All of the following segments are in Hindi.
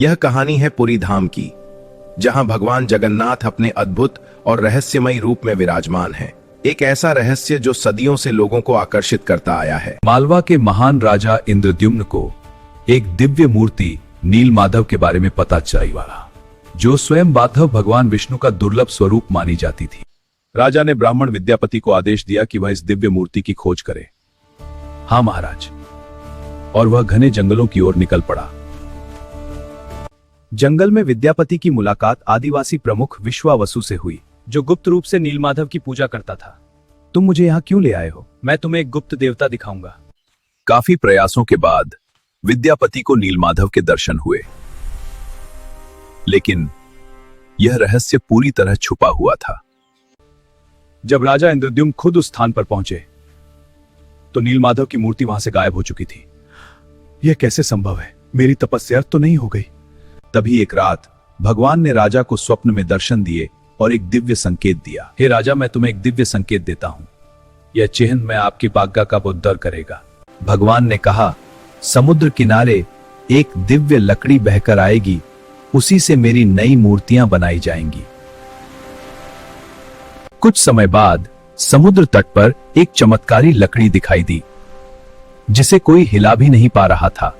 यह कहानी है पुरी धाम की, जहां भगवान जगन्नाथ अपने अद्भुत और रहस्यमयी रूप में विराजमान है। एक ऐसा रहस्य जो सदियों से लोगों को आकर्षित करता आया है। मालवा के महान राजा इंद्रद्युम्न को एक दिव्य मूर्ति नीलमाधव के बारे में पता चला, जो स्वयं माधव भगवान विष्णु का दुर्लभ स्वरूप मानी जाती थी। राजा ने ब्राह्मण विद्यापति को आदेश दिया कि वह इस दिव्य मूर्ति की खोज करे। हाँ महाराज, और वह घने जंगलों की ओर निकल पड़ा। जंगल में विद्यापति की मुलाकात आदिवासी प्रमुख विश्वावसु से हुई, जो गुप्त रूप से नीलमाधव की पूजा करता था। तुम मुझे यहाँ क्यों ले आए हो? मैं तुम्हें एक गुप्त देवता दिखाऊंगा। काफी प्रयासों के बाद विद्यापति को नीलमाधव के दर्शन हुए, लेकिन यह रहस्य पूरी तरह छुपा हुआ था। जब राजा इंद्रद्युम्न खुद उस स्थान पर पहुंचे, तो नीलमाधव की मूर्ति वहां से गायब हो चुकी थी। यह कैसे संभव है? मेरी तपस्या तो नहीं हो गई? तभी एक रात भगवान ने राजा को स्वप्न में दर्शन दिए और एक दिव्य संकेत दिया। हे राजा, मैं तुम्हें एक दिव्य संकेत देता हूं। यह चिन्ह में आपकी आज्ञा का उद्धार करेगा। भगवान ने कहा, समुद्र किनारे एक दिव्य लकड़ी बहकर आएगी, उसी से मेरी नई मूर्तियां बनाई जाएंगी। कुछ समय बाद समुद्र तट पर एक चमत्कारी लकड़ी दिखाई दी, जिसे कोई हिला भी नहीं पा रहा था।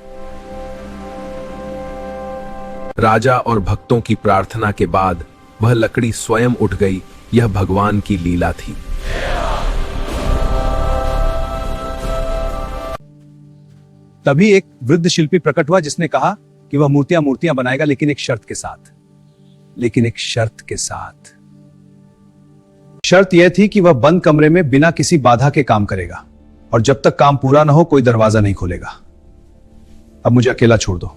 राजा और भक्तों की प्रार्थना के बाद वह लकड़ी स्वयं उठ गई। यह भगवान की लीला थी। तभी एक वृद्ध शिल्पी प्रकट हुआ, जिसने कहा कि वह मूर्तियां बनाएगा, लेकिन एक शर्त के साथ। शर्त यह थी कि वह बंद कमरे में बिना किसी बाधा के काम करेगा, और जब तक काम पूरा ना हो कोई दरवाजा नहीं खोलेगा। अब मुझे अकेला छोड़ दो।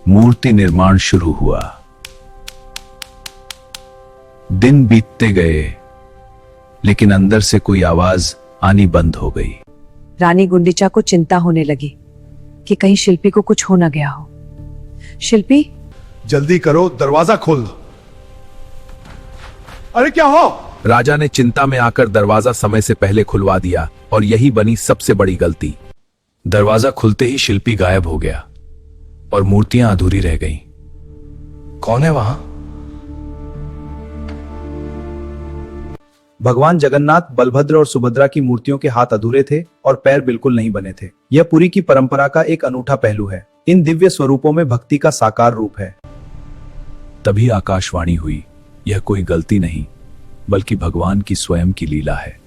मूर्ति निर्माण शुरू हुआ। दिन बीतते गए, लेकिन अंदर से कोई आवाज आनी बंद हो गई। रानी गुंडीचा को चिंता होने लगी कि कहीं शिल्पी को कुछ हो न गया हो। शिल्पी, जल्दी करो, दरवाजा खोल दो। अरे क्या हो? राजा ने चिंता में आकर दरवाजा समय से पहले खुलवा दिया, और यही बनी सबसे बड़ी गलती। दरवाजा खुलते ही शिल्पी गायब हो गया और मूर्तियां अधूरी रह गईं। कौन है वहां? भगवान जगन्नाथ, बलभद्र और सुभद्रा की मूर्तियों के हाथ अधूरे थे और पैर बिल्कुल नहीं बने थे। यह पुरी की परंपरा का एक अनूठा पहलू है। इन दिव्य स्वरूपों में भक्ति का साकार रूप है। तभी आकाशवाणी हुई, यह कोई गलती नहीं, बल्कि भगवान की स्वयं की लीला है।